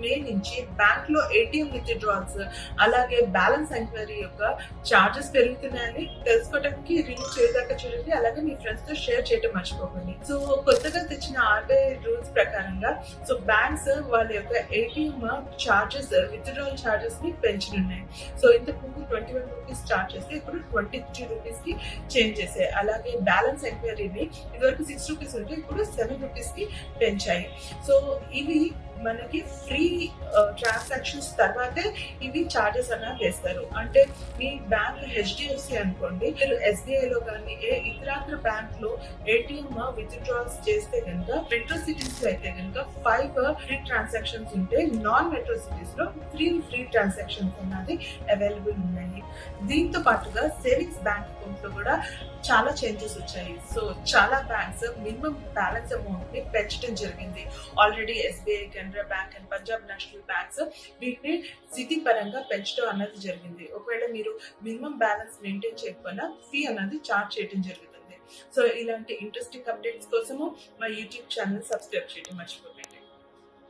మే నుంచి బ్యాంక్ లో ATM withdrawals అలాగే బ్యాలెన్స్ ఎంక్వైరీ యొక్క చార్జెస్ పెరుగుతున్నాయని తెలుసుకోవడానికి రీల్ చేయదాకా చూడండి. అలాగే మీ ఫ్రెండ్స్ తో షేర్ చేయడం మర్చిపోకండి. సో కొత్తగా తెచ్చిన ఆర్బీఐ రూల్స్ ప్రకారంగా సో బ్యాంక్స్ వాళ్ళ యొక్క ఏటీఎం చార్జెస్ విత్డ్రాల్ చార్జెస్ ని పెంచనున్నాయి. సో ఇంతకు ముందు 21 రూపీస్ చార్జ్ చేస్తే ఇప్పుడు 23 రూపీస్ కి చేంజ్ చేశాయి. అలాగే బ్యాలెన్స్ ఎంక్వైరీని ఇదివరకు 6 రూపీస్ ఉంటే ఇప్పుడు 7 రూపీస్ కి పెంచాయి. సో ఇవి మనకి ఫ్రీ ట్రాన్సాక్షన్స్ తర్వాతే ఇవి చార్జెస్ అన్నది వేస్తారు. అంటే మీ బ్యాంక్ హెచ్డిఎఫ్సి అనుకోండి, మీరు ఎస్బీఐలో కానీ ఏ ఇతరాత్ర బ్యాంక్ లో ఏటీఎం విత్డ్రాల్స్ చేస్తే కనుక మెట్రో సిటీస్ లో అయితే కనుక 5 ఫ్రీ ట్రాన్సాక్షన్స్ ఉంటే, నాన్ మెట్రో సిటీస్ లో 3 ఫ్రీ ట్రాన్సాక్షన్స్ అన్నది అవైలబుల్ ఉన్నాయి. దీంతో పాటుగా సేవింగ్స్ బ్యాంక్ అకౌంట్ లో కూడా చాలా చేంజెస్ వచ్చాయి. సో చాలా బ్యాంక్స్ మినిమం బ్యాలెన్స్ అమౌంట్ ని పెంచడం జరిగింది. Already SBI, Canara bank and Punjab national banks వీటిని స్థితి పరంగా పెంచడం అన్నది జరిగింది. ఒకవేళ మీరు మినిమం బ్యాలెన్స్ మెయింటైన్ చేయకపోయినా ఫీ అన్నది చార్జ్ చేయడం జరుగుతుంది. సో ఇలాంటి ఇంట్రెస్టింగ్ అప్డేట్స్ కోసము మా యూట్యూబ్ ఛానల్ సబ్స్క్రైబ్ చేయడం మర్చిపోకండి.